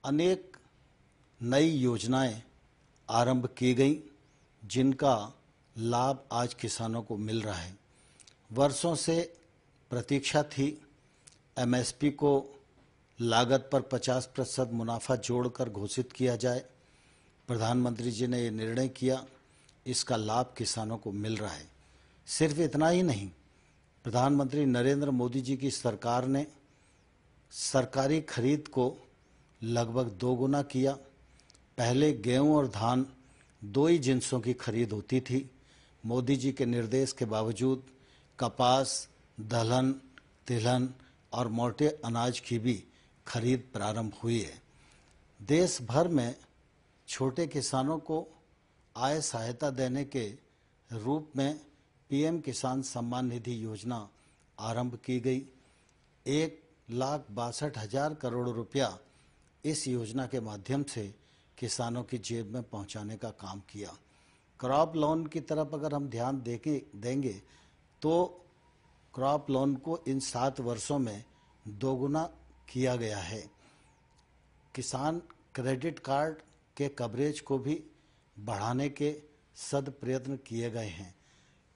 अनेक नई योजनाएं आरंभ की गई जिनका लाभ आज किसानों को मिल रहा है। वर्षों से प्रतीक्षा थी एमएसपी को लागत पर 50% मुनाफा जोड़कर घोषित किया जाए। प्रधानमंत्री जी ने ये निर्णय किया, इसका लाभ किसानों को मिल रहा है। सिर्फ इतना ही नहीं, प्रधानमंत्री नरेंद्र मोदी जी की सरकार ने सरकारी खरीद को लगभग दोगुना किया। पहले गेहूं और धान दो ही जिन्सों की खरीद होती थी। मोदी जी के निर्देश के बावजूद कपास, दलहन, तिलहन और मोटे अनाज की भी खरीद प्रारंभ हुई है। देश भर में छोटे किसानों को आय सहायता देने के रूप में पीएम किसान सम्मान निधि योजना आरंभ की गई। 1,62,000 करोड़ रुपया इस योजना के माध्यम से किसानों की जेब में पहुंचाने का काम किया। क्रॉप लोन की तरफ अगर हम ध्यान देंगे तो क्रॉप लोन को इन 7 वर्षों में दोगुना किया गया है। किसान क्रेडिट कार्ड के कवरेज को भी बढ़ाने के सद प्रयत्न किए गए हैं।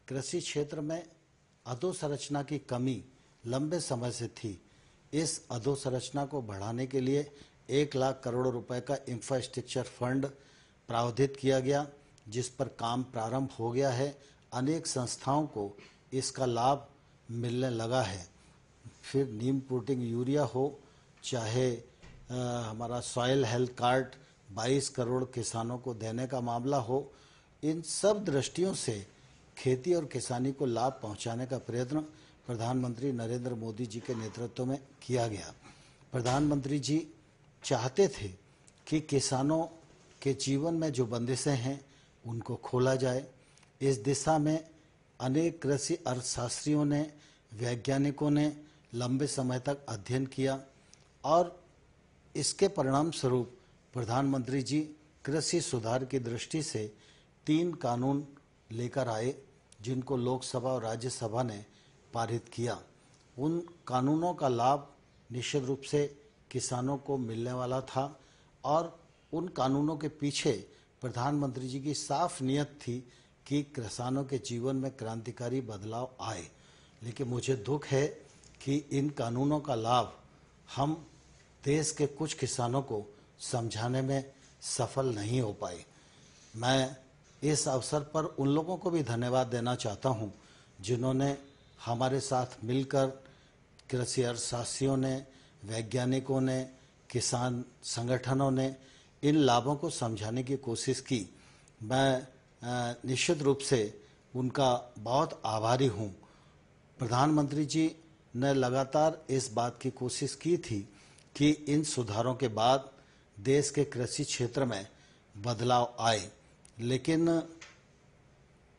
कृषि क्षेत्र में अधोसंरचना की कमी लंबे समय से थी। इस अधोसंरचना को बढ़ाने के लिए 1 लाख करोड़ रुपए का इंफ्रास्ट्रक्चर फंड प्रावधानित किया गया, जिस पर काम प्रारंभ हो गया है। अनेक संस्थाओं को इसका लाभ मिलने लगा है। फिर नीम पुटिंग यूरिया हो, चाहे हमारा सॉइल हेल्थ कार्ड 22 करोड़ किसानों को देने का मामला हो, इन सब दृष्टियों से खेती और किसानी को लाभ पहुंचाने का प्रयत्न प्रधानमंत्री नरेंद्र मोदी जी के नेतृत्व में किया गया। प्रधानमंत्री जी चाहते थे कि किसानों के जीवन में जो बंदिशें हैं उनको खोला जाए। इस दिशा में अनेक कृषि अर्थशास्त्रियों ने, वैज्ञानिकों ने लंबे समय तक अध्ययन किया और इसके परिणाम स्वरूप प्रधानमंत्री जी कृषि सुधार की दृष्टि से 3 कानून लेकर आए, जिनको लोकसभा और राज्यसभा ने पारित किया। उन कानूनों का लाभ निश्चित रूप से किसानों को मिलने वाला था और उन कानूनों के पीछे प्रधानमंत्री जी की साफ नियत थी कि किसानों के जीवन में क्रांतिकारी बदलाव आए। लेकिन मुझे दुख है कि इन कानूनों का लाभ हम देश के कुछ किसानों को समझाने में सफल नहीं हो पाए। मैं इस अवसर पर उन लोगों को भी धन्यवाद देना चाहता हूं जिन्होंने हमारे साथ मिलकर, कृषि अर्थशास्त्रियों ने, वैज्ञानिकों ने, किसान संगठनों ने इन लाभों को समझाने की कोशिश की। मैं निश्चित रूप से उनका बहुत आभारी हूं। प्रधानमंत्री जी ने लगातार इस बात की कोशिश की थी कि इन सुधारों के बाद देश के कृषि क्षेत्र में बदलाव आए, लेकिन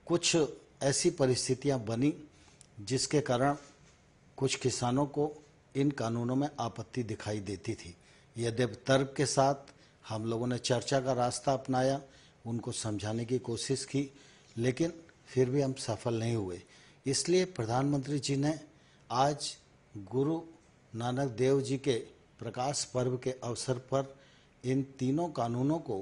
कुछ ऐसी परिस्थितियां बनी जिसके कारण कुछ किसानों को इन कानूनों में आपत्ति दिखाई देती थी। यद्यपि तर्क के साथ हम लोगों ने चर्चा का रास्ता अपनाया, उनको समझाने की कोशिश की, लेकिन फिर भी हम सफल नहीं हुए। इसलिए प्रधानमंत्री जी ने आज गुरु नानक देव जी के प्रकाश पर्व के अवसर पर इन तीनों कानूनों को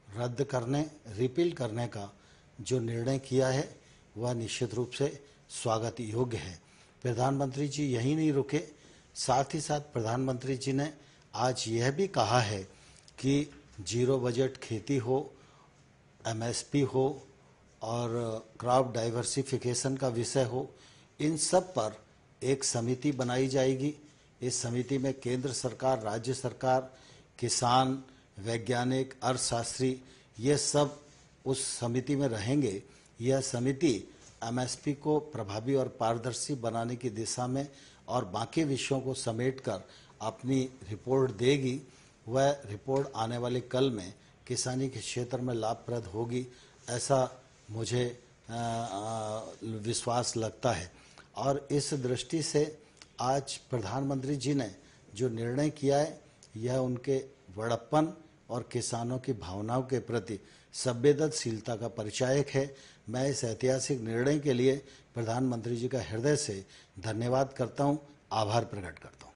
रद्द करने, रिपील करने का जो निर्णय किया है वह निश्चित रूप से स्वागत योग्य है। प्रधानमंत्री जी यही नहीं रुके, साथ ही साथ प्रधानमंत्री जी ने आज यह भी कहा है कि जीरो बजट खेती हो, एमएसपी हो और क्रॉप डाइवर्सिफिकेशन का विषय हो, इन सब पर एक समिति बनाई जाएगी। इस समिति में केंद्र सरकार, राज्य सरकार, किसान, वैज्ञानिक, अर्थशास्त्री, ये सब उस समिति में रहेंगे। यह समिति एमएसपी को प्रभावी और पारदर्शी बनाने की दिशा में और बाकी विषयों को समेटकर अपनी रिपोर्ट देगी। वह रिपोर्ट आने वाले कल में किसानी के क्षेत्र में लाभप्रद होगी, ऐसा मुझे विश्वास लगता है। और इस दृष्टि से आज प्रधानमंत्री जी ने जो निर्णय किया है, यह उनके बड़प्पन और किसानों की भावनाओं के प्रति संवेदनशीलता का परिचायक है। मैं इस ऐतिहासिक निर्णय के लिए प्रधानमंत्री जी का हृदय से धन्यवाद करता हूं, आभार प्रकट करता हूं।